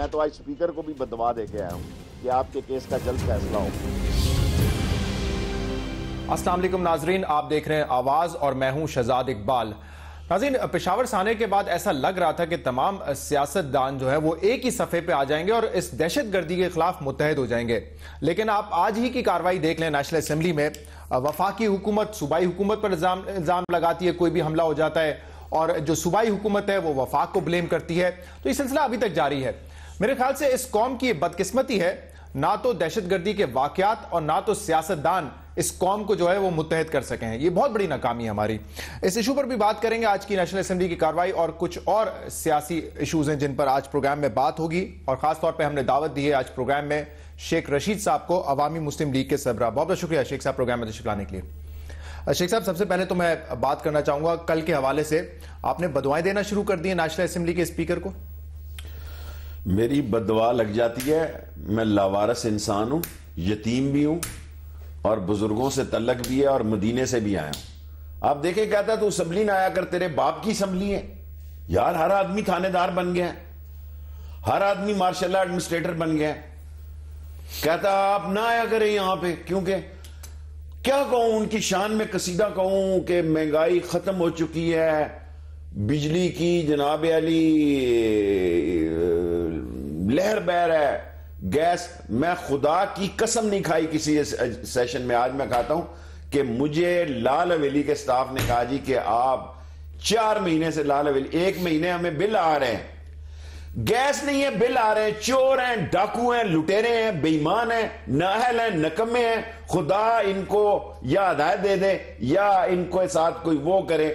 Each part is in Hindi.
मैं तो आज स्पीकर को भी बदवा दे के आया हूँ कि आपके केस का जल्द फैसला हो। अस्सलाम वालेकुम नाजरीन, आप देख रहे हैं आवाज और मैं हूं शहजाद इकबाल। नाज़रीन, पेशावर साने के बाद ऐसा लग रहा था कि तमाम सियासतदान जो है वो एक ही सफ़े पे आ जाएंगे और इस दहशतगर्दी के खिलाफ मुत्तहद हो जाएंगे। लेकिन आप आज ही की कार्रवाई देख लें, नेशनल असेंबली में वफाकी हुकूमत सूबाई हुकूमत पर इल्ज़ाम लगाती है, कोई भी हमला हो जाता है और जो सूबाई हुकूमत है वो वफाक को ब्लेम करती है। तो ये सिलसिला अभी तक जारी है। मेरे ख्याल से इस कौम की बदकिस्मती है, ना तो दहशतगर्दी के वाकयात और ना तो सियासतदान इस कौम को जो है वो मुत्तहद कर सके हैं। ये बहुत बड़ी नाकामी है हमारी। इस इशू पर भी बात करेंगे, आज की नेशनल असेंबली की कार्रवाई और कुछ और सियासी इशूज हैं जिन पर आज प्रोग्राम में बात होगी। और खास तौर पे हमने दावत दी है आज प्रोग्राम में शेख रशीद साहब को, अवामी मुस्लिम लीग के सरबराह। बहुत बहुत शुक्रिया शेख साहब प्रोग्राम में तशरीफ लाने के लिए। शेख साहब, सबसे पहले तो मैं बात करना चाहूंगा, कल के हवाले से आपने बदुआएं देना शुरू कर दी है नेशनल असेंबली के स्पीकर को। मेरी बददुआ लग जाती है। मैं लावारस इंसान हूं, यतीम भी हूं और बुजुर्गों से तल्लक भी है और मदीने से भी आया हूं। आप देखे, कहता तू असम्बली ना आया कर, तेरे बाप की असम्बली है यार। हर आदमी थानेदार बन गया, हर आदमी मार्शल एडमिनिस्ट्रेटर बन गया। कहता आप ना आया करें यहां पे, क्योंकि क्या कहूं, उनकी शान में कसीदा कहूं कि महंगाई खत्म हो चुकी है, बिजली की जनाब अली लहर बहर है, गैस। मैं खुदा की कसम नहीं खाई किसी सेशन में, आज मैं खाता हूं कि मुझे लाल हवेली के स्टाफ ने कहा जी कि आप 4 महीने से लाल हवेली, 1 महीने हमें बिल आ रहे हैं, गैस नहीं है, बिल आ रहे हैं, चोर हैं, डाकू हैं, लुटेरे हैं, बेईमान हैं, नाहल हैं, नकम्मे हैं। खुदा इनको या हिदायत दे दे या इनको साथ कोई वो करे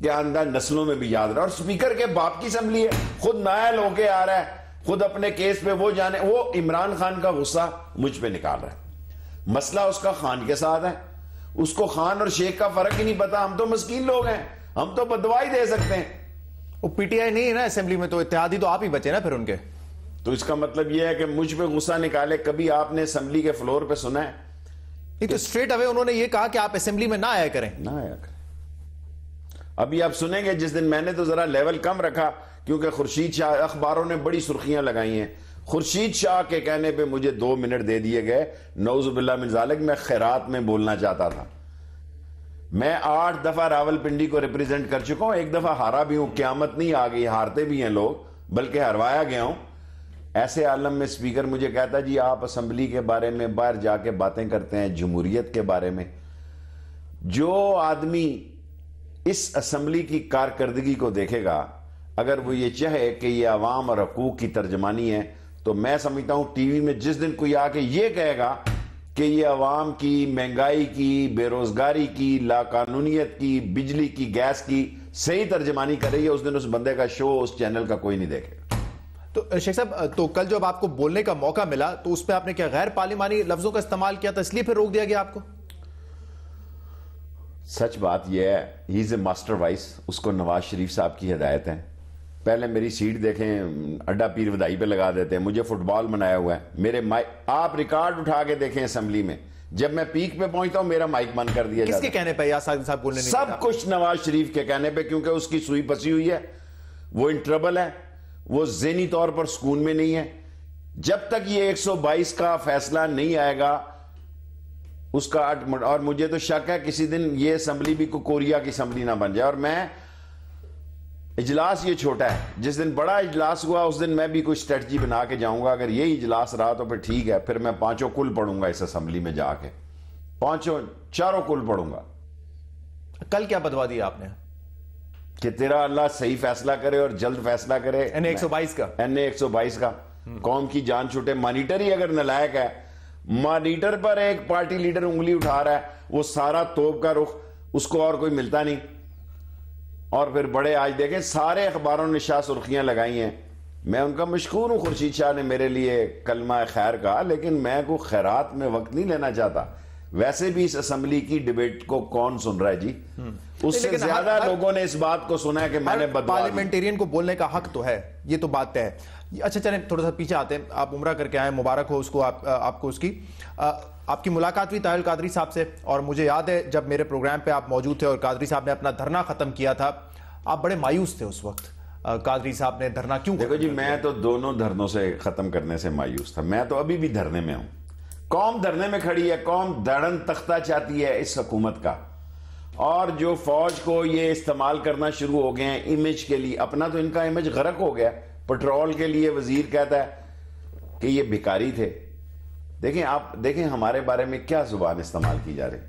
कि आंदा नस्लों में भी याद रहा। और स्पीकर के बाप की असम्बली है, खुद नाहल होके आ रहा है, खुद अपने केस पे वो जाने, वो इमरान खान का गुस्सा मुझ पे निकाल रहा है। मसला उसका खान के साथ है, उसको खान और शेख का फर्क ही नहीं पता। हम तो मस्कीन लोग हैं, हम तो बददुआ ही दे सकते हैं। वो पीटीआई नहीं है ना असेंबली में, तो इत्तेहादी तो आप ही बचे ना फिर उनके। तो इसका मतलब यह है कि मुझ पे गुस्सा निकाले। कभी आपने असेंबली के फ्लोर पे सुना है? नहीं, तो स्ट्रेट अवे उन्होंने ये कहा कि आप असेंबली में ना आया करें। ना आया करें। अभी आप सुनेंगे, जिस दिन मैंने तो जरा लेवल कम रखा क्योंकि खुर्शीद शाह, अखबारों ने बड़ी सुर्खियां लगाई हैं, खुर्शीद शाह के कहने पे मुझे 2 मिनट दे दिए गए। नौजुबिल्लाह मिन ज़ालिक, मैं खैरात में बोलना चाहता था। मैं 8 दफा रावलपिंडी को रिप्रेजेंट कर चुका हूं, 1 दफा हारा भी हूं। क़यामत नहीं आ गई, हारते भी हैं लोग, बल्कि हरवाया गया हूं। ऐसे आलम में स्पीकर मुझे कहता जी आप असम्बली के बारे में बाहर जाके बातें करते हैं, जमहूरियत के बारे में। जो आदमी इस असम्बली की कारकर्दगी को देखेगा, अगर वो ये चाहे कि ये अवाम और हकूक की तर्जमानी है, तो मैं समझता हूं टीवी में जिस दिन कोई आके ये कहेगा कि ये अवाम की महंगाई की, बेरोजगारी की, लाकानूनियत की, बिजली की, गैस की सही तर्जमानी कर रही है, उस दिन उस बंदे का शो उस चैनल का कोई नहीं देखेगा। तो शेख साहब, तो कल जब आपको बोलने का मौका मिला तो उस पर आपने क्या गैर पार्लिमानी लफ्जों का इस्तेमाल किया था, इसलिए फिर रोक दिया गया आपको? सच बात यह है, he is a master vice, उसको नवाज शरीफ साहब की हिदायत है। पहले मेरी सीट देखें, अड्डा पीर वदाई पे लगा देते हैं, मुझे फुटबॉल बनाया हुआ है। मेरे माइक आप रिकॉर्ड उठा के देखें असेंबली में, जब मैं पीक पे पहुंचता हूं मेरा माइक बंद कर दिया जाता है। किसके कहने पे? साहब बोलने नहीं सब कुछ नवाज शरीफ के कहने पे, क्योंकि उसकी सुई फंसी हुई है, वो इन ट्रबल है, वो ज़हनी तौर पर सुकून में नहीं है। जब तक ये 122 का फैसला नहीं आएगा उसका, और मुझे तो शक है किसी दिन ये असेंबली भी कोरिया की असेंबली ना बन जाए। और मैं, इजलास ये छोटा है, जिस दिन बड़ा इजलास हुआ उस दिन मैं भी कोई स्ट्रेटजी बना के जाऊंगा। अगर ये इजलास रहा तो फिर ठीक है, फिर मैं 5 कुल पढ़ूंगा इस असेंबली में जाके, 4 कुल पढ़ूंगा। कल क्या बदवा दिया आपने कि तेरा अल्लाह सही फैसला करे और जल्द फैसला करे। NA 122 का, NA 122 का, कौम की जान छूटे। मॉनिटर ही अगर नालायक है, मॉनिटर पर एक पार्टी लीडर उंगली उठा रहा है, वो सारा तोप का रुख, उसको और कोई मिलता नहीं। और फिर बड़े, आज देखें सारे अखबारों ने शाह सुर्खियां लगाई हैं। मैं उनका मशकूर हूं, खुर्शीद शाह ने मेरे लिए कलमा खैर कहा, लेकिन मैं को खैरात में वक्त नहीं लेना चाहता। वैसे भी इस असेंबली की डिबेट को कौन सुन रहा है जी? उससे ज्यादा लोगों ने इस बात को सुना है कि मैंने पार्लियामेंटेरियन को बोलने का हक तो है, ये तो बात है। अच्छा चलें, थोड़ा सा पीछे आते हैं। आप उम्रा करके आए, मुबारक हो उसको, आपको उसकी। आपकी मुलाकात हुई ताहिर कादरी साहब से, और मुझे याद है जब मेरे प्रोग्राम पे आप मौजूद थे और कादरी साहब ने अपना धरना खत्म किया था, आप बड़े मायूस थे उस वक्त। कादरी साहब ने धरना क्यों? देखो जी, मैं तो दोनों धरनों से खत्म करने से मायूस था। मैं तो अभी भी धरने में हूं। कौम धरने में खड़ी है, कौम धड़न तख्ता चाहती है इस हुकूमत का। और जो फौज को ये इस्तेमाल करना शुरू हो गए हैं इमेज के लिए, अपना तो इनका इमेज गरक हो गया। पेट्रोल के लिए वजीर कहता है कि ये भिखारी थे। देखें, आप देखें हमारे बारे में क्या जुबान इस्तेमाल की जा रही।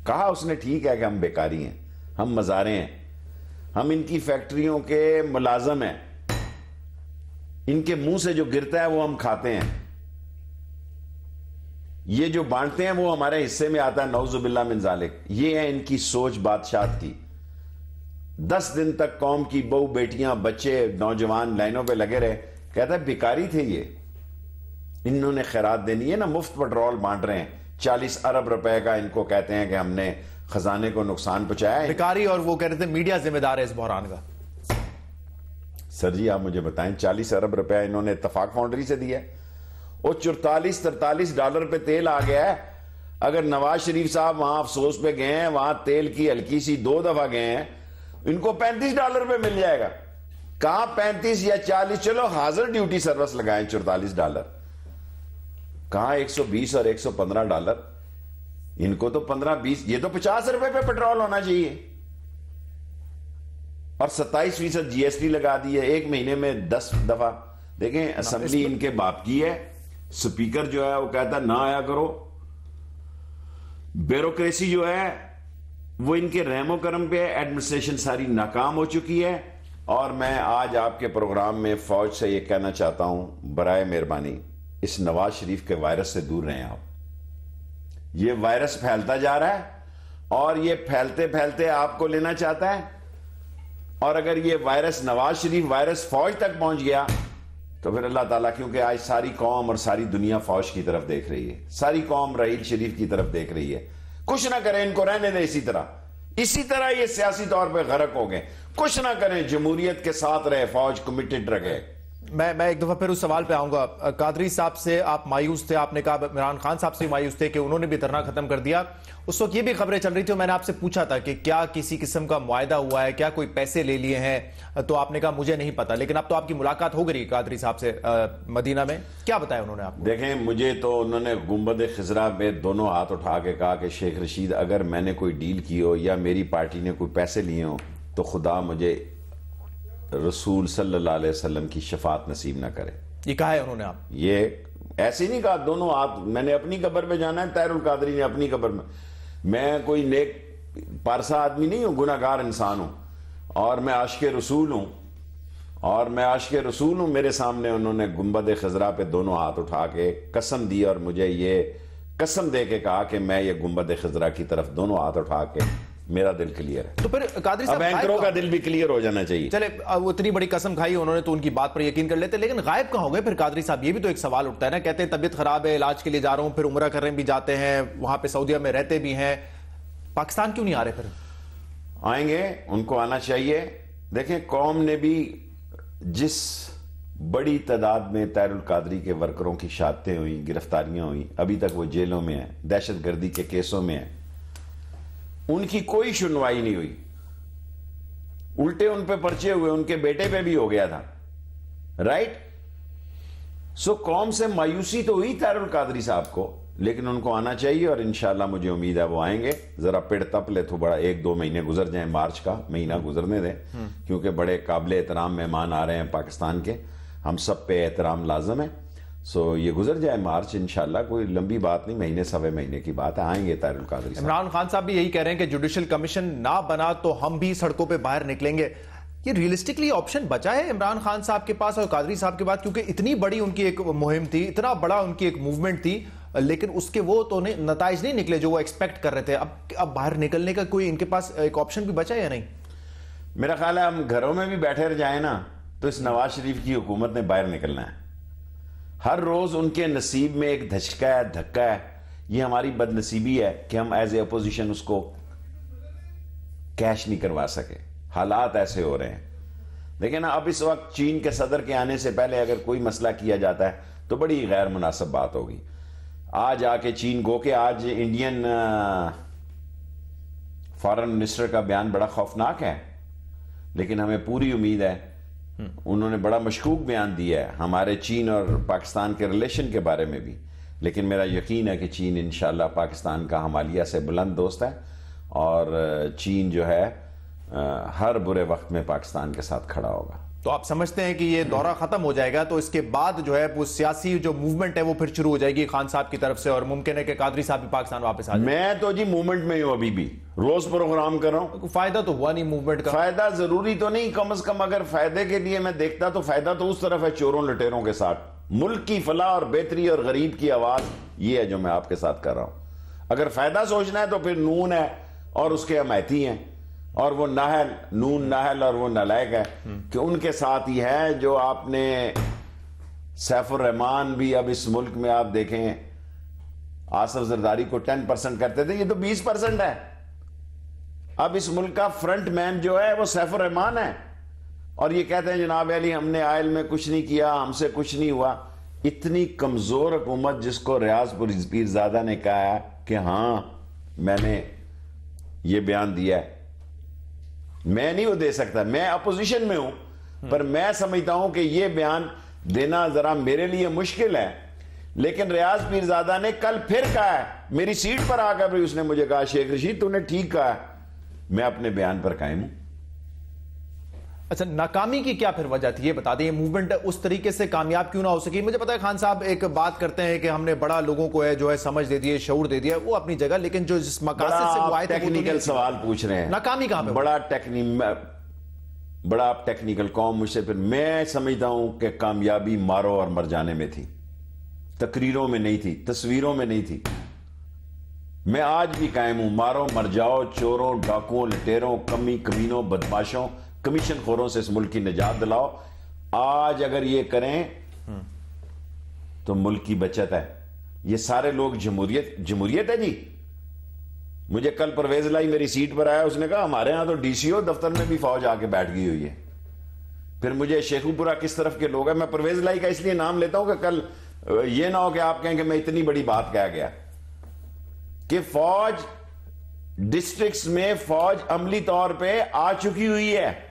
कहा उसने ठीक है कि हम बेकारी हैं, हम मजारे हैं, हम इनकी फैक्ट्रियों के मुलाजम हैं, इनके मुंह से जो गिरता है वो हम खाते हैं, ये जो बांटते हैं वो हमारे हिस्से में आता है, नौजुबिल्ला मिन जालिक। ये है इनकी सोच बादशाह की। 10 दिन तक कौम की बहू बेटियां बच्चे नौजवान लाइनों पे लगे रहे। कहता है भिखारी थे ये, इन्होंने खैरात देनी है ना, मुफ्त पेट्रोल बांट रहे हैं। 40 अरब रुपए का इनको कहते हैं कि हमने खजाने को नुकसान पहुंचाया है। भिखारी, और वो कह रहे थे मीडिया जिम्मेदार है इस बहरान का। सर जी आप मुझे बताएं, 40 अरब रुपया इन्होंने इत्तफाक फाउंड्री से दिया है। वो 44-43 डॉलर पे तेल आ गया है। अगर नवाज शरीफ साहब वहां अफसोस पे गए हैं, वहां तेल की हल्की सी 2 दफा गए हैं, इनको 35 डॉलर पे मिल जाएगा। कहां 35 या 40, चलो हाजिर ड्यूटी सर्विस लगाएं 44 डॉलर, कहां 120 और 115 डॉलर। इनको तो 15-20, ये तो 50 रुपए पे पेट्रोल होना चाहिए। और 27% जीएसटी लगा दी है, एक महीने में 10 दफा। देखें असेंबली इनके बाप की है, स्पीकर जो है वो कहता ना आया करो। ब्यूरोक्रेसी जो है वो इनके रहमो करम पे है, एडमिनिस्ट्रेशन सारी नाकाम हो चुकी है। और मैं आज आपके प्रोग्राम में फौज से ये कहना चाहता हूं, बराए मेहरबानी इस नवाज शरीफ के वायरस से दूर रहें आप। ये वायरस फैलता जा रहा है और ये फैलते फैलते आपको लेना चाहता है। और अगर ये वायरस नवाज शरीफ वायरस फौज तक पहुंच गया तो फिर अल्लाह ताला, क्योंकि आज सारी कौम और सारी दुनिया फौज की तरफ देख रही है, सारी कौम रहील शरीफ की तरफ देख रही है। कुछ ना करें, इनको रहने दें इसी तरह ये सियासी तौर पे गरक हो गए। कुछ ना करें, जमहूरियत के साथ रहे, फौज कमिटेड रहे। मैं एक दफा फिर उस सवाल पे आऊंगा। कादरी साहब से आप मायूस थे, आपने कहा इमरान खान साहब से मायूस थे कि उन्होंने भी धरना खत्म कर दिया। उस वक्त ये भी खबरें चल रही थी, मैंने आपसे पूछा था कि क्या किसी किस्म का मुआयदा हुआ है, क्या कोई पैसे ले लिए हैं, तो आपने कहा मुझे नहीं पता। लेकिन अब तो आपकी मुलाकात हो गई कादरी साहब से मदीना में, क्या बताया उन्होंने आपको? देखें, मुझे तो उन्होंने गुंबद खिजरा में दोनों हाथ उठा के कहा कि शेख रशीद, अगर मैंने कोई डील की हो या मेरी पार्टी ने कोई पैसे लिए हो तो खुदा मुझे रसूल सल्लल्लाहु अलैहि वसल्लम की शफात नसीब ना करे। ये कहा है उन्होंने? आप ये ऐसे नहीं कहा, दोनों हाथ। मैंने अपनी कब्र पे जाना है, ताहिरुल कादरी ने अपनी कब्र में। मैं कोई नेक पारसा आदमी नहीं हूं, गुनाहगार इंसान हूं और मैं आशिक रसूल हूं। मेरे सामने उन्होंने गुंबद खजरा पे दोनों हाथ उठा के कसम दी और मुझे ये कसम दे के कहा कि मैं ये गुंबद खजरा की तरफ दोनों हाथ उठा के, मेरा दिल क्लियर है। तो फिर कादरी साहब, एंकरों का दिल भी क्लियर हो जाना चाहिए। चले, अब इतनी बड़ी कसम खाई उन्होंने तो उनकी बात पर यकीन कर लेते, लेकिन गायब कहां हो गए फिर कादरी साहब? ये भी तो एक सवाल उठता है ना। कहते हैं तबीयत खराब है, इलाज के लिए जा रहा हूं, फिर उम्रा करने भी जाते हैं, वहां पे सऊदीया में रहते भी हैं, पाकिस्तान क्यों नहीं आ रहे? फिर आएंगे, उनको आना चाहिए। देखें, कौम ने भी जिस बड़ी तादाद में ताहिरुल कादरी के वर्करों की शहादतें हुई, गिरफ्तारियां हुई, अभी तक वो जेलों में है, दहशतगर्दी के केसों में है, उनकी कोई सुनवाई नहीं हुई। उल्टे उन पे पर्चे हुए, उनके बेटे पे भी हो गया था। राइट? सो कौम से मायूसी तो हुई ताहिरुल कादरी साहब को, लेकिन उनको आना चाहिए और इंशाल्लाह मुझे उम्मीद है वो आएंगे। जरा पेड़ तप ले, तो बड़ा 1-2 महीने गुजर जाए, मार्च का महीना गुजरने दें, क्योंकि बड़े काबिल एहतराम मेहमान आ रहे हैं पाकिस्तान के, हम सब पे एहतराम लाजम है। सो ये गुजर जाए मार्च, इंशाल्लाह, कोई लंबी बात नहीं, महीने सवा महीने की बात है, आएंगे ताहिरुल कादरी साहब। इमरान खान साहब भी यही कह रहे हैं कि जुडिशल कमीशन ना बना तो हम भी सड़कों पे बाहर निकलेंगे। ये रियलिस्टिकली ऑप्शन बचा है इमरान खान साहब के पास और कादरी साहब के पास? क्योंकि इतनी बड़ी उनकी एक मुहिम थी, इतना बड़ा उनकी एक मूवमेंट थी, लेकिन उसके वो तो नताइज नहीं निकले जो वो एक्सपेक्ट कर रहे थे। अब बाहर निकलने का कोई इनके पास एक ऑप्शन भी बचा है या नहीं? मेरा ख्याल है हम घरों में भी बैठे रह जाए ना, तो इस नवाज शरीफ की हुकूमत ने बाहर निकलना है। हर रोज उनके नसीब में एक धचका है, धक्का है। ये हमारी बदनसीबी है कि हम एज ए अपोजिशन उसको कैश नहीं करवा सके। हालात ऐसे हो रहे हैं। देखिए ना, अब इस वक्त चीन के सदर के आने से पहले अगर कोई मसला किया जाता है तो बड़ी गैर मुनासिब बात होगी। आज आके चीन गो के आज इंडियन फॉरेन मिनिस्टर का बयान बड़ा खौफनाक है, लेकिन हमें पूरी उम्मीद है उन्होंने बड़ा मशकूक बयान दिया है हमारे चीन और पाकिस्तान के रिलेशन के बारे में भी, लेकिन मेरा यकीन है कि चीन इंशाल्लाह पाकिस्तान का हमालिया से बुलंद दोस्त है और चीन जो है हर बुरे वक्त में पाकिस्तान के साथ खड़ा होगा। तो आप समझते हैं कि ये दौरा खत्म हो जाएगा तो इसके बाद जो है वो सियासी जो मूवमेंट है वो फिर शुरू हो जाएगी खान साहब की तरफ से और मुमकिन है कि कादरी साहब भी पाकिस्तान वापस आ जाए? मैं तो जी मूवमेंट में हूं, अभी भी रोज प्रोग्राम कर रहा हूं। फायदा तो हुआ नहीं मूवमेंट का। फायदा जरूरी तो नहीं, कम से कम अगर फायदे के लिए मैं देखता तो फायदा तो उस तरफ है, चोरों लुटेरों के साथ। मुल्क की फलाह और बेहतरी और गरीब की आवाज ये है जो मैं आपके साथ कर रहा हूं। अगर फायदा सोचना है तो फिर नून है और उसके हमायती हैं और वो नाहल, नून नाहल और वो नालायक है कि उनके साथ ही है। जो आपने सैफुर रहमान भी अब इस मुल्क में आप देखें आसिफ जरदारी को 10% करते थे, ये तो 20% है। अब इस मुल्क का फ्रंट मैन जो है वो सैफुर रहमान है और ये कहते हैं जनाब अली हमने आयल में कुछ नहीं किया, हमसे कुछ नहीं हुआ। इतनी कमजोर हुकूमत जिसको रियाज पीरजादा ने कहा है कि हाँ मैंने ये बयान दिया है, मैं नहीं वो दे सकता, मैं अपोजिशन में हूं, पर मैं समझता हूं कि ये बयान देना जरा मेरे लिए मुश्किल है। लेकिन रियाज पीरजादा ने कल फिर कहा है, मेरी सीट पर आकर भी उसने मुझे कहा शेख रशीद तूने ठीक कहा, मैं अपने बयान पर कायम हूं। अच्छा, नाकामी की क्या फिर वजह थी ये बता दें, मूवमेंट उस तरीके से कामयाब क्यों ना हो सकी? मुझे पता है खान साहब एक बात करते हैं कि हमने बड़ा लोगों को है जो है समझ दे दी है, शऊर दे दिया, वो अपनी जगह, लेकिन जो जिस मकासद से वो आए थे टेक्निकल सवाल पूछ रहे हैं। नाकामी कहां पे? बड़ा आप टेक्निकल कौम मुझसे, फिर मैं समझता हूं कि कामयाबी मारो और मर जाने में थी, तकरीरों में नहीं थी, तस्वीरों में नहीं थी। मैं आज भी कायम हूं, मारो मर जाओ, चोरों डाकुओं लुटेरों कमीनों बदमाशों कमीशन खोरों से इस मुल्क की निजात दिलाओ। आज अगर ये करें तो मुल्क की बचत है। ये सारे लोग जमहूरियत है जी। मुझे कल परवेज लाई मेरी सीट पर आया, उसने कहा हमारे यहां तो डीसीओ दफ्तर में भी फौज आके बैठ गई हुई है। फिर मुझे शेखुपुरा किस तरफ के लोग हैं, मैं परवेज लाई का इसलिए नाम लेता हूं कि कल ये ना हो कि आप कहें कि मैं इतनी बड़ी बात कह गया कि फौज डिस्ट्रिक्ट्स में फौज अमली तौर पे आ चुकी हुई है।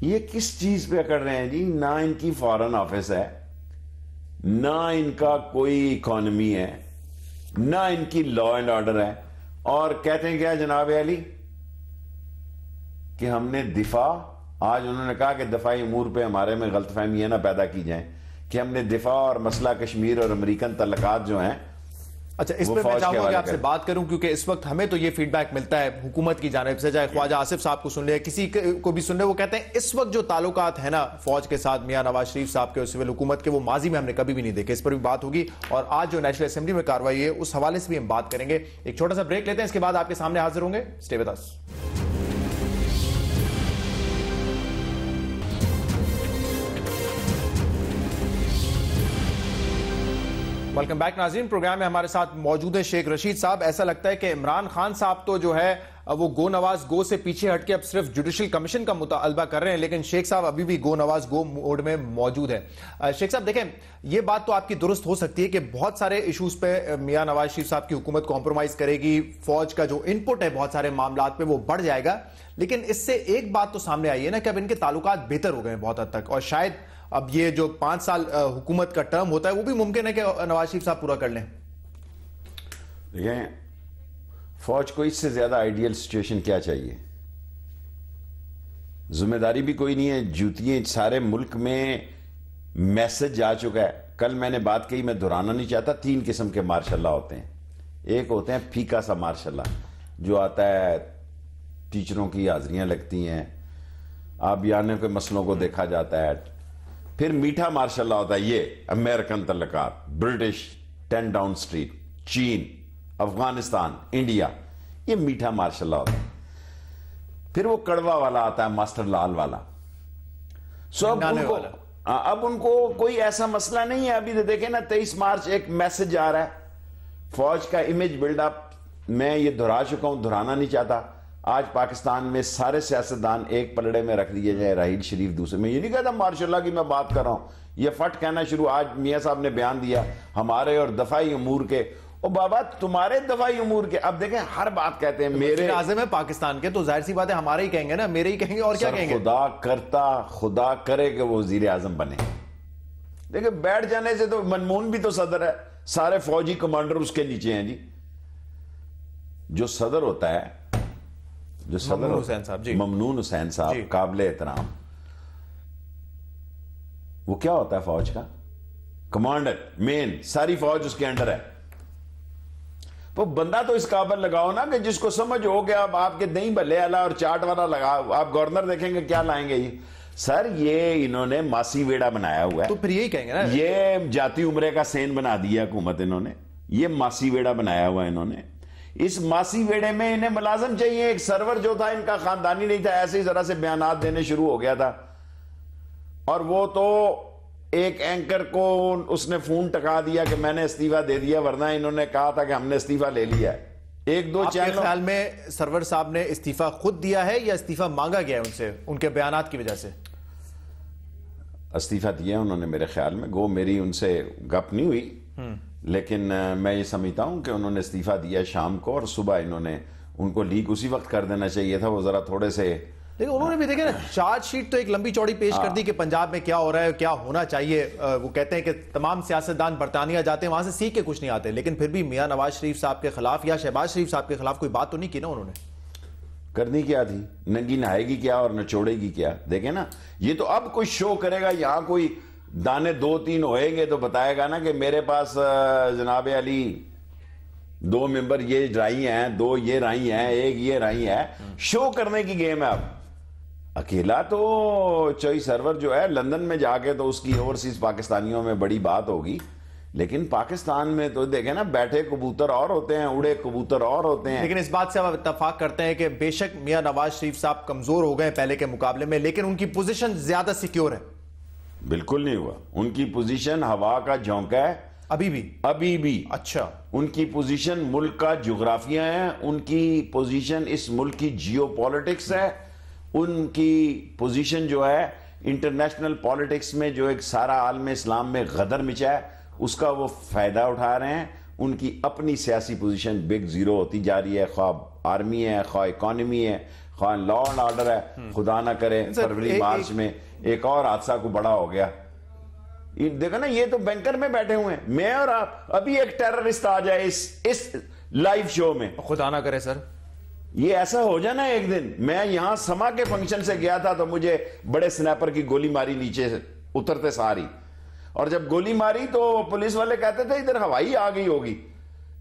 ये किस चीज पे कर रहे हैं जी? ना इनकी फॉरेन ऑफिस है, ना इनका कोई इकोनॉमी है, ना इनकी लॉ एंड ऑर्डर है, और कहते हैं क्या जनाब अली कि हमने दिफा, आज उन्होंने कहा कि दफाई अमूर पे हमारे में गलतफहमियां ना पैदा की जाएं कि हमने दिफा और मसला कश्मीर और अमेरिकन तल्लकात जो हैं। अच्छा, इस पर मैं चाहूंगा कि आपसे बात करूं क्योंकि इस वक्त हमें तो ये फीडबैक मिलता है हुकूमत की जानिब से, चाहे ख्वाजा आसिफ साहब को सुन ले, किसी को भी सुन ले, वो कहते हैं इस वक्त जो ताल्लुकात है ना फौज के साथ, मियां नवाज शरीफ साहब के और सिविल हुकूमत के, वो माजी में हमने कभी भी नहीं देखे। इस पर भी बात होगी और आज जो नेशनल असेंबली में कार्रवाई है उस हवाले से भी हम बात करेंगे। एक छोटा सा ब्रेक लेते हैं, इसके बाद आपके सामने हाजिर होंगे। Stay with us. Welcome back नाज़रीन। प्रोग्राम में हमारे साथ मौजूद है शेख रशीद साहब। ऐसा लगता है कि इमरान खान साहब तो जो है वो गो नवाज गो से पीछे हटके अब सिर्फ जुडिशल कमीशन का मुतालबा कर रहे हैं, लेकिन शेख साहब अभी भी गो नवाज गो मोड में मौजूद है। शेख साहब देखें, ये बात तो आपकी दुरुस्त हो सकती है कि बहुत सारे इशूज पे मियां नवाज शरीफ साहब की हुकूमत कॉम्प्रोमाइज करेगी, फौज का जो इनपुट है बहुत सारे मामलात पे वो बढ़ जाएगा, लेकिन इससे एक बात तो सामने आई है ना कि अब इनके ताल्लुकात बेहतर हो गए हैं बहुत हद तक, और शायद अब ये जो 5 साल हुकूमत का टर्म होता है वो भी मुमकिन है कि नवाज शरीफ साहब पूरा कर लें। देखें, फौज को इससे ज्यादा आइडियल सिचुएशन क्या चाहिए? जिम्मेदारी भी कोई नहीं है, जूतियां सारे मुल्क में मैसेज जा चुका है। कल मैंने बात कही, मैं दोहराना नहीं चाहता, 3 किस्म के मार्शल्ला होते हैं। एक होते हैं फीका सा मार्शल्ला जो आता है, टीचरों की हाजिरियां लगती हैं, आबियाने के मसलों को देखा जाता है। फिर मीठा मार्शल्ला होता है, ये अमेरिकन तल्लकात, ब्रिटिश, 10 डाउन स्ट्रीट, चीन, अफगानिस्तान, इंडिया, ये मीठा मार्शल्ला होता है। फिर वो कड़वा वाला आता है, मास्टर लाल वाला। सो अब उनको कोई ऐसा मसला नहीं है। अभी तो देखें ना, 23 मार्च एक मैसेज आ रहा है, फौज का इमेज बिल्डअप, मैं ये दोहरा चुका हूं, दोहराना नहीं चाहता। आज पाकिस्तान में सारे सियासतदान एक पलड़े में रख दिए जाए, राहील शरीफ दूसरे में। ये नहीं कहता मार्शल्ला की मैं बात कर रहा हूं, ये फट कहना शुरू। आज मियां साहब ने बयान दिया, हमारे और दफाई अमूर के ओ बाबा तुम्हारे दफाई उमूर के, अब देखें हर बात कहते हैं मेरे आज़म है पाकिस्तान के, तो जाहिर सी बात है हमारे ही कहेंगे ना, मेरे ही कहेंगे और क्या कहेंगे। खुदा करता, खुदा करे कि वो वजीर आजम बने। देखिए बैठ जाने से तो मनमून भी तो सदर है, सारे फौजी कमांडर उसके नीचे हैं जी। जो सदर होता है, जो सदर ममनून हुसैन साहब जी, ममनून हुसैन साहब काबिल एहतराम, वो क्या होता है फौज का कमांडर, मेन, सारी फौज उसके अंडर है। तो बंदा तो इस काबिल लगाओ ना कि जिसको समझ हो गया। अब आपके दही भल्ले वाला और चाट वाला लगाओ, आप गवर्नर देखेंगे क्या लाएंगे ये, सर ये इन्होंने मासी वेड़ा बनाया हुआ है। तो फिर यही कहेंगे ना, ये जाती उम्रे का सेन बना दिया हुकूमत इन्होंने, ये मासी वेड़ा बनाया हुआ है इन्होंने। इस मासी वेड़े में इन्हें मुलाजिम चाहिए। एक सर्वर जो था इनका खानदानी नहीं था, ऐसे ही जरा से बयानात देने शुरू हो गया था, और वो तो एक एंकर को उसने फोन टका दिया कि मैंने इस्तीफा दे दिया, वरना इन्होंने कहा था कि हमने इस्तीफा ले लिया है। एक दो चैनल, ख्याल में सरवर साहब ने इस्तीफा खुद दिया है या इस्तीफा मांगा गया है उनसे, उनके बयानात की वजह से? इस्तीफा दिया उन्होंने मेरे ख्याल में, गो मेरी उनसे गप नहीं हुई, लेकिन मैं ये समझता हूं कि उन्होंने इस्तीफा दिया शाम को, और सुबह इन्होंने उनको लीक उसी वक्त कर देना चाहिए था। वो जरा थोड़े से, लेकिन उन्होंने भी देखे ना चार्जशीट तो एक लंबी चौड़ी पेश कर दी कि पंजाब में क्या हो रहा है, क्या होना चाहिए। वो कहते हैं कि तमाम सियासतदान बरतानिया जाते हैं, वहां से सीख के कुछ नहीं आते, लेकिन फिर भी मियां नवाज शरीफ साहब के खिलाफ या शहबाज शरीफ साहब के खिलाफ कोई बात तो नहीं की ना उन्होंने। करनी क्या थी, नंगी नहाएगी क्या और नचोड़ेगी क्या। देखे ना, ये तो अब कोई शो करेगा, यहां कोई दाने 2-3 होएंगे तो बताएगा ना कि मेरे पास जनाब अली 2 मेंबर ये राई हैं, 2 ये राई हैं, 1 ये राई है। शो करने की गेम है। अब अकेला तो चोई सर्वर जो है लंदन में जाके तो उसकी ओवरसीज पाकिस्तानियों में बड़ी बात होगी, लेकिन पाकिस्तान में तो देखे ना, बैठे कबूतर और होते हैं, उड़े कबूतर और होते हैं। लेकिन इस बात से आप इत्तेफाक करते हैं कि बेशक मियां नवाज शरीफ साहब कमजोर हो गए पहले के मुकाबले में, लेकिन उनकी पोजीशन ज्यादा सिक्योर है। बिल्कुल नहीं हुआ, उनकी पोजीशन हवा का झोंका है अभी भी। अच्छा, उनकी पोजीशन मुल्क का जोग्राफिया है, उनकी पोजीशन इस मुल्क की जियो पॉलिटिक्स है, उनकी पोजीशन जो है इंटरनेशनल पॉलिटिक्स में जो एक सारा आलम इस्लाम में गदर मिचा है उसका वो फायदा उठा रहे हैं। उनकी अपनी सियासी पोजीशन बिग जीरो होती जा रही है, ख्वाह आर्मी है, ख्वाह इकॉनमी है, ख्वाह लॉ एंड ऑर्डर है। खुदा ना करे फरवरी मार्च में एक और हादसा को बड़ा हो गया। देखो ना, ये तो बैंकर में बैठे हुए हैं, मैं और आप। अभी एक टेररिस्ट आ जाए इस लाइव शो में, खुदा ना करे सर ये ऐसा हो जाना एक दिन। मैं यहां समा के फंक्शन से गया था तो मुझे बड़े स्नैपर की गोली मारी नीचे से उतरते सारी, और जब गोली मारी तो पुलिस वाले कहते थे इधर हवाई आ गई होगी।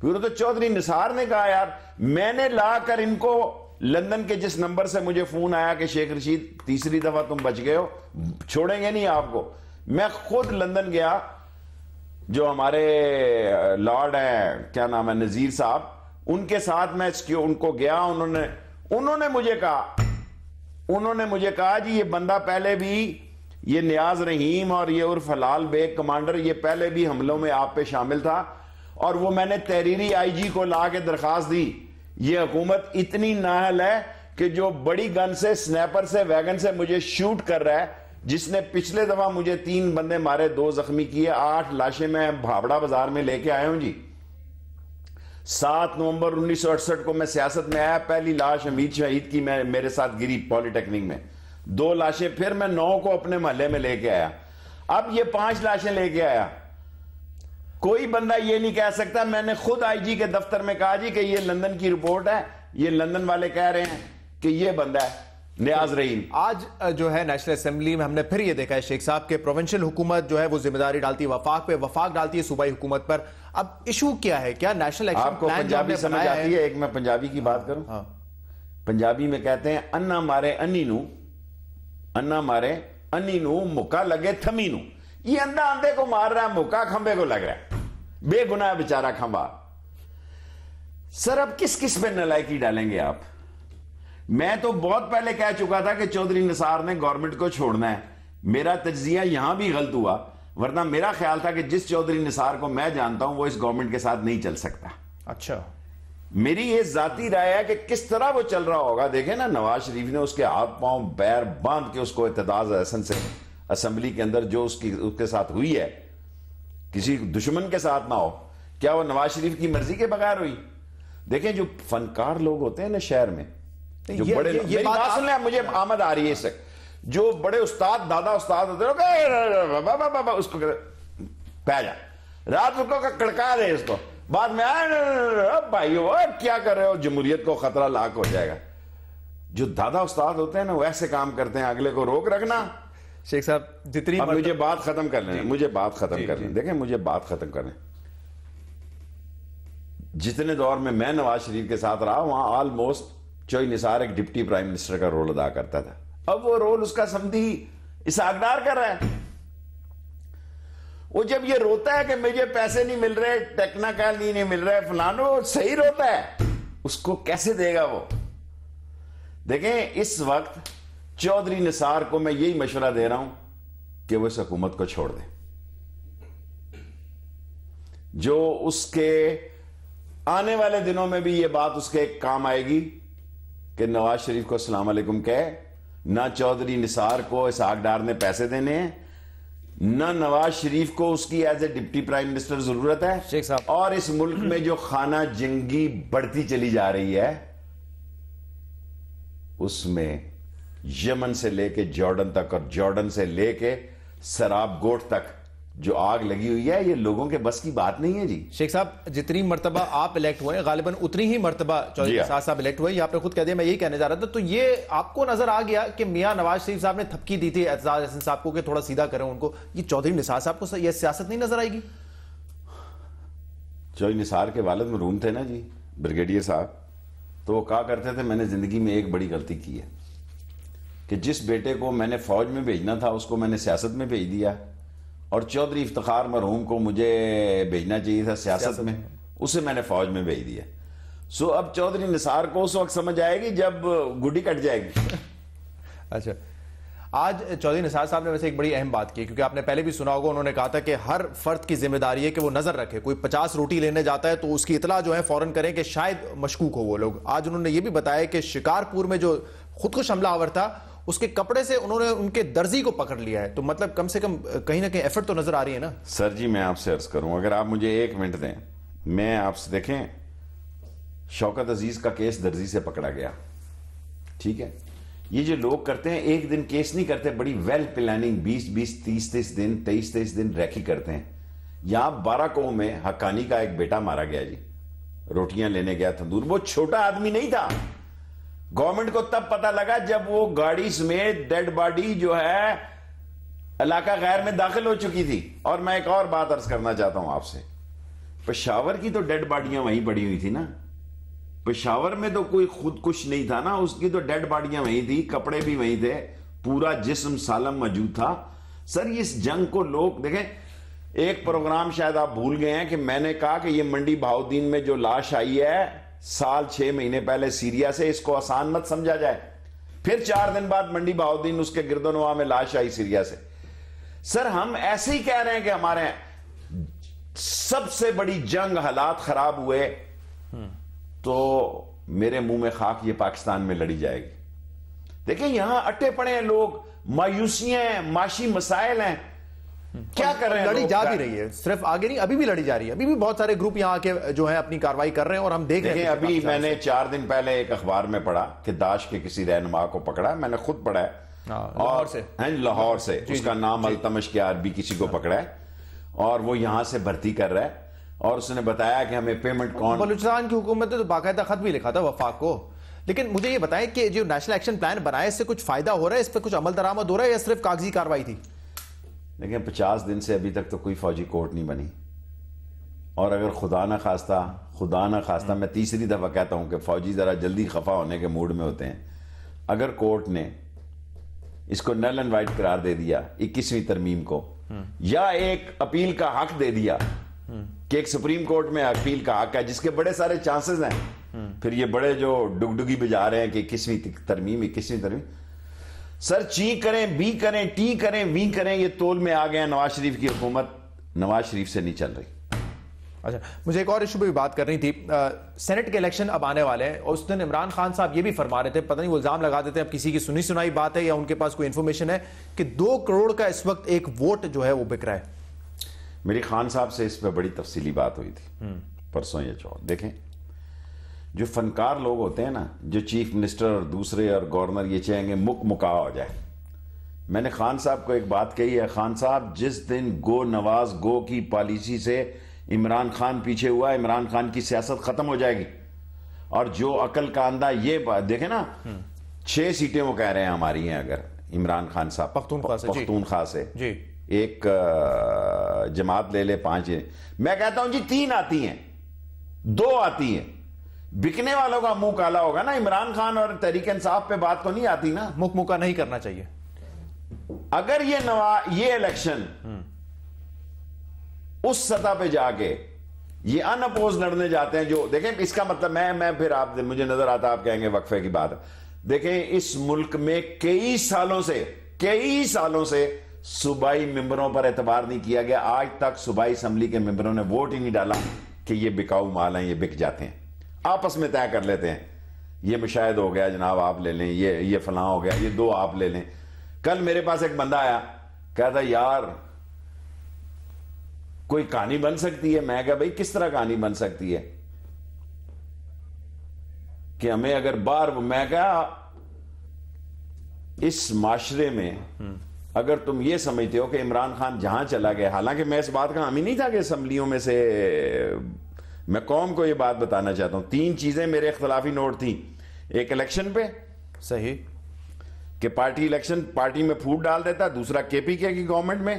फिर तो चौधरी निसार ने कहा यार मैंने लाकर इनको लंदन के जिस नंबर से मुझे फोन आया कि शेख रशीद तीसरी दफा तुम बच गए हो, छोड़ेंगे नहीं आपको। मैं खुद लंदन गया, जो हमारे लॉर्ड हैं, क्या नाम है, नजीर साहब, उनके साथ मैं उनको गया। उन्होंने मुझे कहा जी ये बंदा पहले भी, ये नियाज रहीम और ये उर्फ हलाल बेग कमांडर, ये पहले भी हमलों में आप पे शामिल था, और वो मैंने तहरीरी आईजी को ला के दरखास्त दी। ये हुकूमत इतनी नाअहल है कि जो बड़ी गन से, स्नैपर से, वैगन से मुझे शूट कर रहा है, जिसने पिछले दफा मुझे 3 बंदे मारे, 2 जख्मी किए, 8 लाशें मैं भावड़ा बाजार में लेके आया हूं जी। 7 नवंबर 1968 को मैं सियासत में आया, पहली लाश हमीद शहीद की मेरे साथ गिरी पॉलिटेक्निक में। 2 लाशें फिर मैं 9 को अपने मोहल्ले में लेके आया, अब ये 5 लाशें लेके आया। कोई बंदा ये नहीं कह सकता। मैंने खुद आईजी के दफ्तर में कहा जी कि ये लंदन की रिपोर्ट है, ये लंदन वाले कह रहे हैं कि ये बंदा है नियाज रहीम। आज जो है नेशनल असेंबली में हमने फिर ये देखा है शेख साहब के प्रोविंशियल हुकूमत जो है वो जिम्मेदारी डालती है वफाक पे, वफाक डालती है सूबाई हुकूमत पर। अब इशू क्या है, क्या नेशनल एक्शन आपको पंजाबी समझ आती है? एक मैं पंजाबी की बात करूं। हाँ। पंजाबी में कहते हैं अन्ना मारे अन्नी नू, अन्ना मारे अन्नी नू, मुक्का लगे थमी नू। ये अंधा अंधे को मार रहा है, मुक्का खंबे को लग रहा है, बेगुनाह बेचारा खंबा। सर अब किस किस पे नलायकी डालेंगे आप? मैं तो बहुत पहले कह चुका था कि चौधरी निसार ने गवर्नमेंट को छोड़ना है। मेरा तज्जिया यहां भी गलत हुआ, वरना मेरा ख्याल था कि जिस चौधरी निसार को मैं जानता हूं वो इस गवर्नमेंट के साथ नहीं चल सकता। अच्छा, मेरी ये जाती राय है कि किस तरह वो चल रहा होगा। देखे ना, नवाज शरीफ ने उसके हाथ पांव बैर बांध के उसको इत्तेदाज हसन से असेंबली के अंदर जो उसके साथ हुई है, किसी दुश्मन के साथ ना हो, क्या वो नवाज शरीफ की मर्जी के बगैर हुई? देखें, जो फनकार लोग होते हैं ना शहर में, जो बड़े मेरी बात सुन ले, मुझे आमद आ रही है इससे, जो बड़े उस्ताद, दादा उस्ताद होते हैं, उसको पै जा, रात को कड़का दे इसको, बाद में भाई क्या कर रहे हो, जमहूरियत को खतरा लाक हो जाएगा। जो दादा उस्ताद होते हैं ना, वैसे काम करते हैं, अगले को रोक रखना। शेख साहब जितनी मुझे बात खत्म कर लें, मुझे बात खत्म कर लें, देखें मुझे बात खत्म कर लें। जितने दौर में मैं नवाज शरीफ के साथ रहा, वहां ऑलमोस्ट चोई निसार एक डिप्टी प्राइम मिनिस्टर का रोल अदा करता था। अब वो रोल उसका समधी इसहाक डार कर रहा है। वो जब ये रोता है कि मुझे पैसे नहीं मिल रहे, टेक्निकल नहीं मिल रहा है, फलानो, सही रोता है, उसको कैसे देगा वो? देखें, इस वक्त चौधरी निसार को मैं यही मशवरा दे रहा हूं कि वो इस हुकूमत को छोड़ दे। जो उसके आने वाले दिनों में भी ये बात उसके काम आएगी कि नवाज शरीफ को अस्सलाम वालेकुम कहे, ना चौधरी निसार को इसहाक डार ने पैसे देने हैं, ना नवाज शरीफ को उसकी as a deputy prime minister जरूरत है। शेख साहब, और इस मुल्क में जो खाना जंगी बढ़ती चली जा रही है, उसमें यमन से लेके जॉर्डन तक और जॉर्डन से लेके सराब गोट तक जो आग लगी हुई है, ये लोगों के बस की बात नहीं है जी। शेख साहब, जितनी मर्तबा आप इलेक्ट हुए, गालिबन उतनी ही मर्तबा चौधरी निसार साहब इलेक्ट हुए, ये आपने खुद कह दिया, मैं यही कहने जा रहा था। तो ये आपको नजर आ गया कि मियां नवाज शरीफ साहब ने थपकी दी थी एतजाज हसन साहब को कि थोड़ा सीधा करें उनको, ये चौधरी निसार साहब को यह सियासत नहीं नजर आएगी? चौधरी निसार के वालिद मरहूम थे ना जी, ब्रिगेडियर साहब, तो वो कहा करते थे, मैंने जिंदगी में एक बड़ी गलती की है कि जिस बेटे को मैंने फौज में भेजना था उसको मैंने सियासत में भेज दिया, और चौधरी इफ्तिखार मरहूम को मुझे भेजना चाहिए था सियासत में, उसे मैंने फौज में भेज दिया। सो अब चौधरी निसार को उस वक्त समझ आएगी जब गुड्डी कट जाएगी। अच्छा, आज चौधरी निसार साहब ने वैसे एक बड़ी अहम बात की, क्योंकि आपने पहले भी सुना होगा, उन्होंने कहा था कि हर फर्द की जिम्मेदारी है कि वो नजर रखे, कोई 50 रोटी लेने जाता है तो उसकी इतला जो है फौरन करें कि शायद मशकूक हो वो लोग। आज उन्होंने ये भी बताया कि शिकारपुर में जो खुदकुश हमलावर था, उसके कपड़े से उन्होंने उनके दर्जी को पकड़ लिया है। तो मतलब कम से कम कहीं ना कहीं एफर्ट तो नजर आ रही है ना। सर जी, मैं आपसे अर्ज करूं, अगर आप मुझे 1 मिनट दें, मैं आपसे, देखें, शौकत अजीज का केस दर्जी से पकड़ा गया, ठीक है। ये जो लोग करते हैं, एक दिन केस नहीं करते, बड़ी वेल प्लानिंग 20-20, 30-30 दिन, 23-23 दिन रैकी करते हैं। यहां 12 को में हक्कानी का एक बेटा मारा गया जी, रोटियां लेने गया तंदूर। वो छोटा आदमी नहीं था, गवर्नमेंट को तब पता लगा जब वो गाड़ी समेत डेड बॉडी जो है इलाका गैर में दाखिल हो चुकी थी। और मैं एक और बात अर्ज करना चाहता हूं आपसे, पेशावर की तो डेड बॉडियां वहीं पड़ी हुई थी ना, पेशावर में तो कोई खुदकुश नहीं था ना, उसकी तो डेड बॉडियां वहीं थी, कपड़े भी वहीं थे, पूरा जिस्म सालम मौजूद था। सर, इस जंग को लोग देखें, एक प्रोग्राम शायद आप भूल गए हैं कि मैंने कहा कि ये मंडी बहाउद्दीन में जो लाश आई है साल 6 महीने पहले सीरिया से, इसको आसान मत समझा जाए। फिर 4 दिन बाद मंडी बहाउद्दीन उसके गिरदोनवा में लाश आई सीरिया से। सर, हम ऐसे ही कह रहे हैं कि हमारे सबसे बड़ी जंग हालात खराब हुए तो मेरे मुंह में खाक, ये पाकिस्तान में लड़ी जाएगी। देखिए, यहां अट्टे पड़े हैं लोग, मायूसियां हैं, माशी मसाइल हैं, क्या कर रहे हैं? लड़ी जा भी रही है, सिर्फ आगे नहीं, अभी भी लड़ी जा रही है। अभी भी बहुत सारे ग्रुप यहाँ आके जो है अपनी कार्रवाई कर रहे हैं और हम देख रहे हैं। अभी मैंने 4 दिन पहले एक अखबार में पढ़ा कि दाश के किसी रहनुमा को पकड़ा, मैंने खुद पढ़ा है, लाहौर से, उसका नाम अल्तमश के अरबी किसी को पकड़ा है, और वो यहां से भर्ती कर रहा है, और उसने बताया कि हमें पेमेंट कौन, बलूचिस्तान की हुकूमत ने तो बाकायदा खत भी लिखा था वफाक को। लेकिन मुझे ये बताएं कि जो नेशनल एक्शन प्लान बनाया, इससे कुछ फायदा हो रहा है, इस पर कुछ अमल दरामद हो रहा है या सिर्फ कागजी कार्रवाई थी? लेकिन 50 दिन से अभी तक तो कोई फौजी कोर्ट नहीं बनी, और अगर खुदा ना खास्ता मैं तीसरी दफा कहता हूं कि फौजी जरा जल्दी खफा होने के मूड में होते हैं, अगर कोर्ट ने इसको नल एंड वाइट करार दे दिया 21वीं तरमीम को, या एक अपील का हक दे दिया कि एक सुप्रीम कोर्ट में अपील का हक है, जिसके बड़े सारे चांसेस हैं, फिर ये बड़े जो डुगडुगी बजा रहे हैं कि 21वीं तरमीम, सर, ची करें, बी करें, टी करें, वी करें, ये तोल में आ गए। नवाज शरीफ की हुकूमत नवाज शरीफ से नहीं चल रही। अच्छा, मुझे एक और इशू पे भी बात करनी थी। सेनेट के इलेक्शन अब आने वाले हैं, और उस दिन इमरान खान साहब ये भी फरमा रहे थे, पता नहीं वो इल्जाम लगा देते हैं, अब किसी की सुनी सुनाई बात है या उनके पास कोई इंफॉर्मेशन है, कि 2 करोड़ का इस वक्त एक वोट जो है वो बिक रहा है। मेरी खान साहब से इस पर बड़ी तफसीली बात हुई थी परसों या चौथ। देखें, जो फनकार लोग होते हैं ना, जो चीफ मिनिस्टर और दूसरे और गवर्नर ये चाहेंगे मुका हो जाए। मैंने खान साहब को एक बात कही है, खान साहब जिस दिन गो नवाज गो की पॉलिसी से इमरान खान पीछे हुआ, इमरान खान की सियासत खत्म हो जाएगी। और जो अकल का अंधा ये बात देखे ना, 6 सीटें वो कह रहे हैं हमारी हैं अगर इमरान खान साहब पख्तूनख्वा से जी। एक जमात ले ले 5 मैं कहता हूं जी 3 आती हैं, 2 आती हैं। बिकने वालों का मुंह काला होगा ना, इमरान खान और तहरीक इंसाफ पे बात तो नहीं आती ना। मुका नहीं करना चाहिए। अगर ये इलेक्शन उस सतह पे जाके ये अनअपोज लड़ने जाते हैं, जो देखें इसका मतलब मैं फिर आप मुझे नजर आता आप कहेंगे वक्फे की बात। देखें, इस मुल्क में कई सालों से सूबाई मेंबरों पर एतबार नहीं किया गया। आज तक सूबाई असम्बली के मेंबरों ने वोट ही नहीं डाला कि ये बिकाऊ माल हैं, ये बिक जाते हैं। आपस में तय कर लेते हैं, ये मुशाहिद हो गया जनाब आप ले लें, ये फलां हो गया, ये 2 आप ले लें। कल मेरे पास एक बंदा आया, कहता यार कोई कहानी बन सकती है। मैं कहा भाई किस तरह कहानी बन सकती है कि हमें अगर मैं कहा इस माशरे में अगर तुम ये समझते हो कि इमरान खान जहां चला गया, हालांकि मैं इस बात का हामी नहीं था कि असम्बलियों में से मैं कौम को ये बात बताना चाहता हूं। 3 चीजें मेरे इख्तलाफी नोट थी। एक इलेक्शन पे सही कि पार्टी में फूट डाल देता, दूसरा केपीके की गवर्नमेंट में,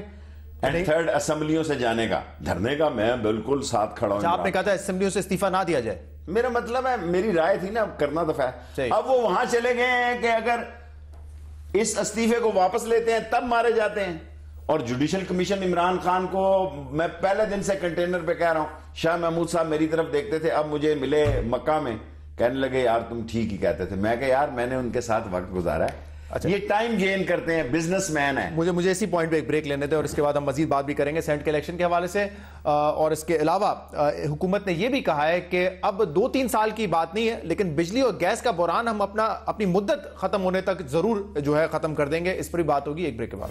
एंड थर्ड असम्बलियों से जाने का धरने का। मैं बिल्कुल साथ खड़ा हूं। आपने कहा था असम्बलियों से इस्तीफा ना दिया जाए। मेरा मतलब है, मेरी राय थी ना, करना तो है। अब वो वहां चले गए हैं कि अगर इस इस्तीफे को वापस लेते हैं तब मारे जाते हैं। और जुडिशल कमीशन इमरान खान को, मैं पहले दिन से कंटेनर पे कह रहा हूं, शाह महमूद साहब मेरी तरफ देखते थे, अब मुझे मिले मक्का में, कहने लगे यार तुम ठीक ही कहते थे। मैं कहा यार मैंने उनके साथ वक्त गुजारा है। अच्छा, ये टाइम गेन करते हैं, बिजनेसमैन है। मुझे इसी पॉइंट पे एक ब्रेक लेने दें और इसके बाद हम मजीद बात भी करेंगे सेनेट के इलेक्शन के हवाले से। और इसके अलावा हुकूमत ने यह भी कहा है कि अब 2-3 साल की बात नहीं है, लेकिन बिजली और गैस का बहरान हम अपनी मुद्दत खत्म होने तक जरूर जो है खत्म कर देंगे। इस पर भी बात होगी एक ब्रेक के बाद।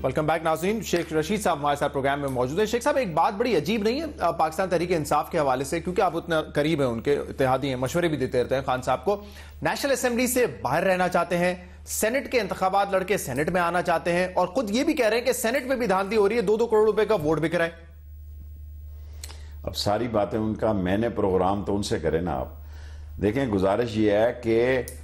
वेलकम बैक नाज़रीन। शेख रशीद साहब हमारे साथ प्रोग्राम में मौजूद है। शेख साहब, एक बात बड़ी अजीब नहीं है पाकिस्तान तहरीक इंसाफ के हवाले से, क्योंकि आप उतना करीब हैं, उनके इत्तेहादी हैं, मशवरे भी देते रहते हैं खान साहब को। नेशनल असेंबली से बाहर रहना चाहते हैं, सेनेट के इंतखाबात लड़के सेनेट में आना चाहते हैं, और खुद ये भी कह रहे हैं कि सेनेट में भी धांधली हो रही है, 2-2 करोड़ रुपए का वोट बिक रहा है। अब सारी बातें उनका, मैंने प्रोग्राम तो उनसे करे ना। आप देखें, गुजारिश ये है कि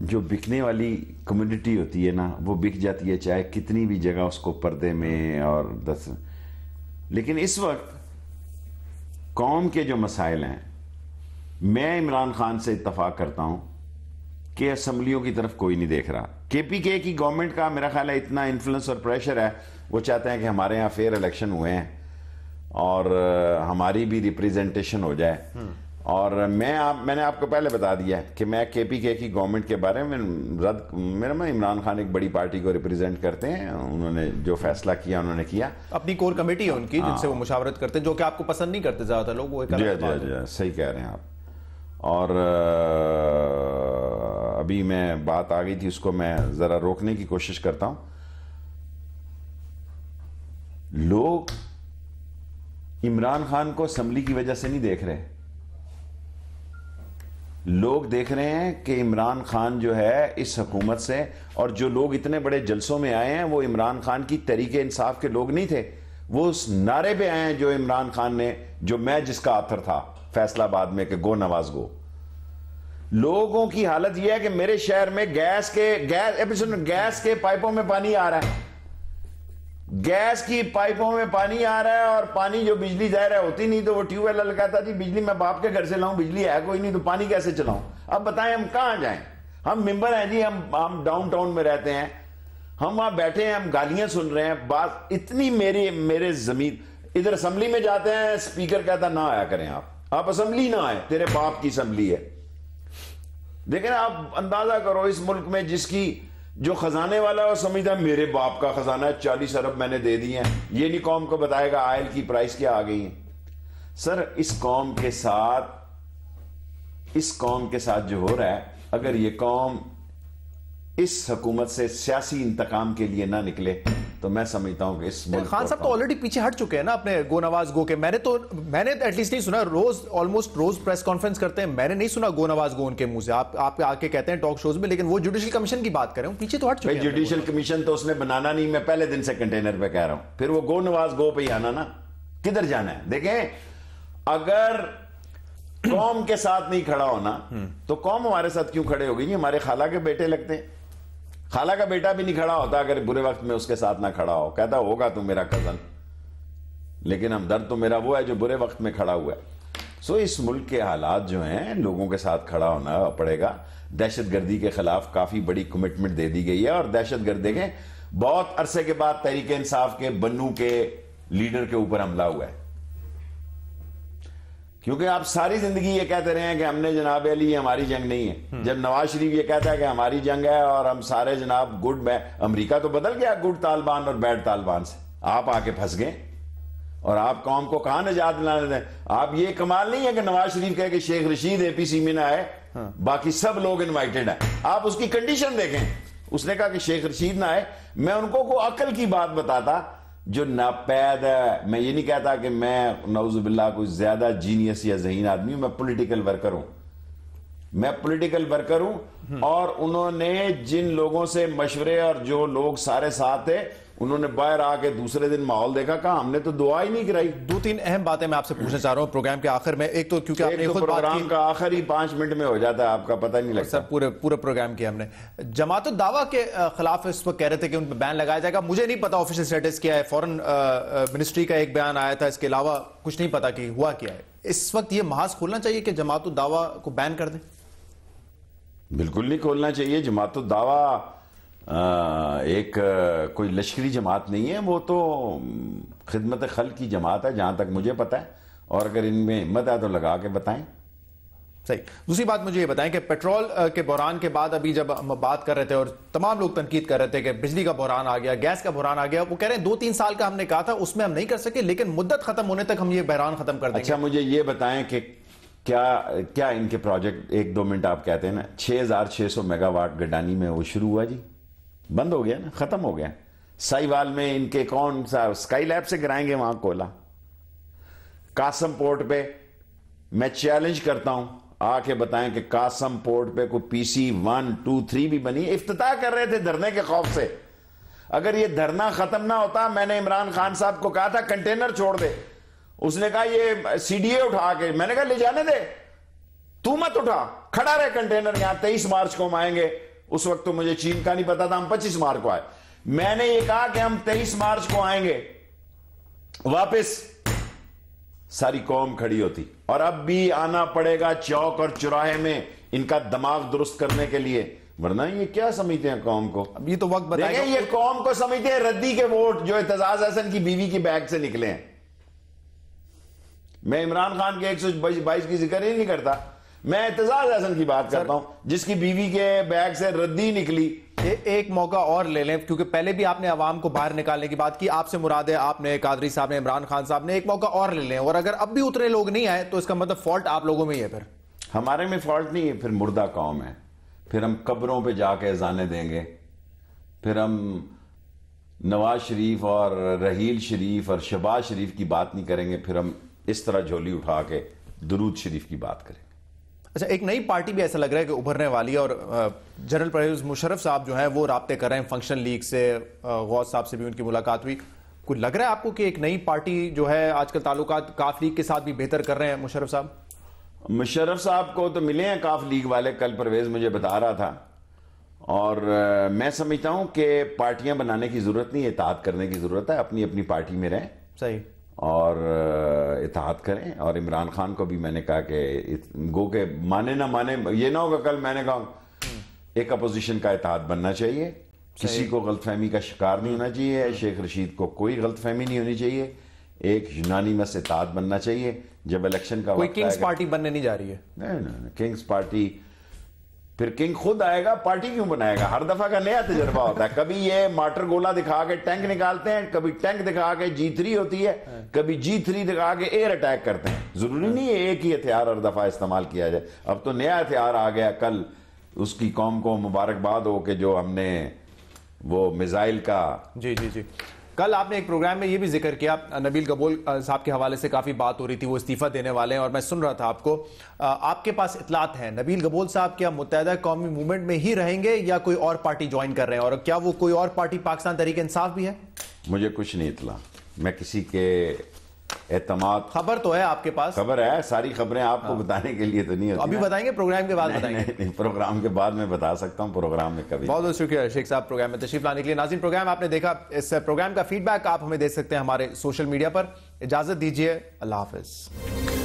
जो बिकने वाली कम्युनिटी होती है ना, वो बिक जाती है, चाहे कितनी भी जगह उसको पर्दे में और 10। लेकिन इस वक्त कौम के जो मसाइल हैं, मैं इमरान खान से इत्तफाक करता हूं कि असम्बलियों की तरफ कोई नहीं देख रहा। केपीके की गवर्नमेंट का मेरा ख्याल है इतना इन्फ्लुएंस और प्रेशर है, वो चाहते हैं कि हमारे यहाँ फेयर इलेक्शन हुए हैं और हमारी भी रिप्रेजेंटेशन हो जाए। और मैंने आपको पहले बता दिया है कि मैं केपीके की गवर्नमेंट के बारे में मेरा में इमरान खान एक बड़ी पार्टी को रिप्रेजेंट करते हैं, उन्होंने जो फैसला किया उन्होंने किया। अपनी कोर कमेटी है उनकी जिनसे वो मुशावरत करते हैं, जो कि आपको पसंद नहीं करते ज्यादातर लोग, वो जी सही कह रहे हैं आप। और अभी मैं बात आ गई थी, उसको मैं जरा रोकने की कोशिश करता हूं। लोग इमरान खान को असेंबली की वजह से नहीं देख रहे, लोग देख रहे हैं कि इमरान खान जो है इस हुकूमत से, और जो लोग इतने बड़े जलसों में आए हैं वो इमरान खान की तरीके इंसाफ के लोग नहीं थे, वो उस नारे पे आए हैं जो इमरान खान ने, जो मैं जिसका आथर था फैसलाबाद में कि गो नवाज गो। लोगों की हालत यह है कि मेरे शहर में गैस के पाइपों में पानी आ रहा है, गैस की पाइपों में पानी आ रहा है, और पानी जो बिजली जाहिर है होती नहीं, तो वो ट्यूबवेल लगाता जी बिजली मैं बाप के घर से लाऊं, बिजली है कोई नहीं तो पानी कैसे चलाऊं। अब बताएं हम कहां जाएं, हम मेंबर हैं जी, हम डाउनटाउन में रहते हैं, हम वहां बैठे हैं, हम गालियां सुन रहे हैं। बात इतनी मेरे जमीन, इधर असेंबली में जाते हैं, स्पीकर कहता ना आया करें आप असेंबली ना आए, तेरे बाप की असेंबली है। देखें आप अंदाजा करो, इस मुल्क में जिसकी जो खजाने वाला वो समझता मेरे बाप का खजाना है, 40 अरब मैंने दे दिए हैं, ये नहीं कौम को बताएगा आयल की प्राइस क्या आ गई है। सर इस कौम के साथ जो हो रहा है, अगर ये कौम इस हुकूमत से सियासी इंतकाम के लिए ना निकले तो मैं समझता हूं कि इस मुल्क खान साहब तो ऑलरेडी पीछे हट चुके हैं ना अपने गो नवाज गो के। मैंने एटलीस्ट नहीं सुना, ऑलमोस्ट रोज प्रेस कॉन्फ्रेंस करते हैं, मैंने नहीं सुना गो नवाज गो उनके मुंह से। आप आके कहते हैं टॉक शोज में, लेकिन वो जुडिशल कमिशन की बात करें, पीछे तो हट चुके हैं। जुडिशल कमीशन तो उसने बनाना नहीं, मैं पहले दिन से कंटेनर पे कह रहा हूं, फिर वो गो नवाज गो पे ही आना ना, किधर जाना है। देखें, अगर कौम के साथ नहीं खड़ा होना तो कौम हमारे साथ क्यों खड़े होगी? हमारे खाला के बेटे लगते हैं, खाला का बेटा भी नहीं खड़ा होता अगर बुरे वक्त में उसके साथ ना खड़ा हो, कहता होगा तू मेरा कजन, लेकिन हमदर्द तो मेरा वो है जो बुरे वक्त में खड़ा हुआ है। सो इस मुल्क के हालात जो हैं, लोगों के साथ खड़ा होना पड़ेगा। दहशतगर्दी के खिलाफ काफी बड़ी कमिटमेंट दे दी गई है, और दहशतगर्द देखें, बहुत अरसे के बाद तहरीक इंसाफ के बन्नू के लीडर के ऊपर हमला हुआ है, क्योंकि आप सारी जिंदगी ये कहते रहे हैं कि हमने जनाब अली ये हमारी जंग नहीं है। जब नवाज शरीफ ये कहता है कि हमारी जंग है और हम सारे जनाब गुड में, अमेरिका तो बदल गया गुड तालिबान और बैड तालिबान से, आप आके फंस गए और आप कौम को कहां निजात दिलाने दें। आप ये कमाल नहीं है कि नवाज शरीफ कहे कि शेख रशीद एपीसी में ना आए, बाकी सब लोग इन्वाइटेड हैं। आप उसकी कंडीशन देखें, उसने कहा कि शेख रशीद ना आए। मैं उनको को अकल की बात बताता जो नापैद है। मैं ये नहीं कहता कि मैं नौजुबिल्लाह कोई ज्यादा जीनियस या ज़हीन आदमी हूं, मैं पॉलिटिकल वर्कर हूं, और उन्होंने जिन लोगों से मशवरे और जो लोग सारे साथ थे, उन्होंने बाहर आके दूसरे दिन माहौल देखा, कहा हमने तो दुआ ही नहीं कराई। दो तीन अहम बातें मैं आपसे पूछना चाह रहा हूं प्रोग्राम के आखिर में। एक तो क्योंकि आपने खुद प्रोग्राम का आखिर ही 5 मिनट में हो जाता है, आपका पता ही नहीं लगता। सर पूरे प्रोग्राम किया हमने। जमात दावा के खिलाफ इस वक्त कह रहे थे कि उन पर बैन लगाया जाएगा। मुझे नहीं पता ऑफिशियल स्टेटस क्या है, फॉरेन मिनिस्ट्री का एक बयान आया था, इसके अलावा कुछ नहीं पता कि हुआ क्या है। इस वक्त ये महाज खोलना चाहिए कि जमात दावा को बैन कर दें? बिल्कुल नहीं खोलना चाहिए। जमात दावा एक कोई लश्करी जमात नहीं है, वो तो खिदमत खल की जमात है जहां तक मुझे पता है, और अगर इनमें हिम्मत है तो लगा के बताएं। सही। दूसरी बात मुझे ये बताएं कि पेट्रोल के बहरान के बाद अभी जब हम बात कर रहे थे और तमाम लोग तनकीद कर रहे थे कि बिजली का बहरान आ गया, गैस का बहरान आ गया, वो कह रहे हैं 2-3 साल का हमने कहा था, उसमें हम नहीं कर सके, लेकिन मुद्दत खत्म होने तक हम ये बहरान खत्म कर देंगे। अच्छा, मुझे ये बताएं कि क्या इनके प्रोजेक्ट, 1-2 मिनट आप कहते हैं ना, 6600 मेगावाट गडानी में वो शुरू हुआ जी, बंद हो गया ना, खत्म हो गया। साहिवाल में इनके कौन सा स्काई लैब से गिराएंगे वहां कोयला? कासम पोर्ट पे मैं चैलेंज करता हूं, आके बताएं कि कासम पोर्ट पे कोई PC 1, 2, 3 भी बनी। इफ्तिताह कर रहे थे धरने के खौफ से। अगर ये धरना खत्म ना होता, मैंने इमरान खान साहब को कहा था कंटेनर छोड़ दे, उसने कहा ये CDA उठा के, मैंने कहा ले जाने दे, तू मत उठा, खड़ा रहे कंटेनर, यहां 23 मार्च को हम आएंगे। उस वक्त तो मुझे चीन का नहीं पता था, हम 25 मार्च को आए। मैंने ये कहा कि हम 23 मार्च को आएंगे वापस, सारी कौम खड़ी होती, और अब भी आना पड़ेगा चौक और चौराहे में इनका दिमाग दुरुस्त करने के लिए, वरना ये क्या समझते हैं कौम को? अब ये तो वक्त बताएगा। ये कौम को समझते हैं रद्दी के वोट जो एतजाज हसन की बीवी की बैग से निकले हैं। मैं इमरान खान के 122 की जिक्र ही नहीं करता, मैं एतजाज हसन की बात करता हूं जिसकी बीवी के बैग से रद्दी निकली। एक मौका और ले लें, क्योंकि पहले भी आपने अवाम को बाहर निकालने की बात की, आपसे मुराद है आपने, कादरी साहब ने, इमरान खान साहब ने, एक मौका और ले लें, और अगर अब भी उतरे लोग नहीं आए तो इसका मतलब फॉल्ट आप लोगों में ही है। फिर हमारे में फॉल्ट नहीं है, फिर मुर्दा कौम है, फिर हम कब्रों पे जाके अजाने देंगे, फिर हम नवाज शरीफ और रहील शरीफ और शहबाज शरीफ की बात नहीं करेंगे, फिर हम इस तरह झोली उठा के दुरूद शरीफ की बात करेंगे। अच्छा, एक नई पार्टी भी ऐसा लग रहा है कि उभरने वाली है, और जनरल परवेज मुशर्रफ साहब जो हैं वो राब्ते कर रहे हैं फंक्शन लीग से, गौस साहब से भी उनकी मुलाकात हुई। कुछ लग रहा है आपको कि एक नई पार्टी जो है आजकल ताल्लुकात काफ लीग के साथ भी बेहतर कर रहे हैं मुशर्रफ साहब? मुशर्रफ साहब को तो मिले हैं काफ लीग वाले, कल परवेज मुझे बता रहा था, और मैं समझता हूं कि पार्टियां बनाने की जरूरत नहीं है, इत्तेहाद करने की जरूरत है, अपनी अपनी पार्टी में रहें। सही। और इत्तेहाद करें। और इमरान खान को भी मैंने कहा कि गो के माने ना माने, ये ना होगा कल मैंने कहा एक अपोजिशन का इत्तेहाद बनना चाहिए, किसी को गलतफहमी का शिकार नहीं होना चाहिए, शेख रशीद को कोई गलतफहमी नहीं होनी चाहिए, एक यूनानिमस इत्तेहाद बनना चाहिए। जब इलेक्शन का कोई किंग्स पार्टी बनने नहीं जा रही है। नहीं, किंग्स पार्टी फिर किंग खुद आएगा, पार्टी क्यों बनाएगा? हर दफा का नया तजर्बा होता है। कभी ये मार्टर गोला दिखा के टैंक निकालते हैं, कभी टैंक दिखा के G3 होती है, कभी G3 दिखा के एयर अटैक करते हैं। जरूरी नहीं है एक ही हथियार हर दफा इस्तेमाल किया जाए। अब तो नया हथियार आ गया। कल उसकी कौम को मुबारकबाद हो कि जो हमने वो मिसाइल का जी कल आपने एक प्रोग्राम में ये भी जिक्र किया, नबील गबोल साहब के हवाले से काफ़ी बात हो रही थी, वो इस्तीफा देने वाले हैं और मैं सुन रहा था आपको। आपके पास इतलात हैं नबील गबोल साहब क्या मुत्तहिदा कौमी मूवमेंट में ही रहेंगे या कोई और पार्टी ज्वाइन कर रहे हैं, और क्या वो कोई और पार्टी पाकिस्तान तहरीक इंसाफ भी है? मुझे कुछ नहीं इतला, मैं किसी के एतमाद, खबर तो है आपके पास? खबर है, सारी खबरें आपको बताने के लिए तो नहीं होती। अभी बताएंगे, प्रोग्राम के बाद बताएंगे? नहीं, प्रोग्राम के बाद मैं बता सकता हूं, प्रोग्राम में कभी। बहुत बहुत शुक्रिया शेख साहब प्रोग्राम में तशरीफ लाने के लिए। नाज़रीन, प्रोग्राम आपने देखा, इस प्रोग्राम का फीडबैक आप हमें दे सकते हैं हमारे सोशल मीडिया पर। इजाजत दीजिए, अल्लाह हाफिज।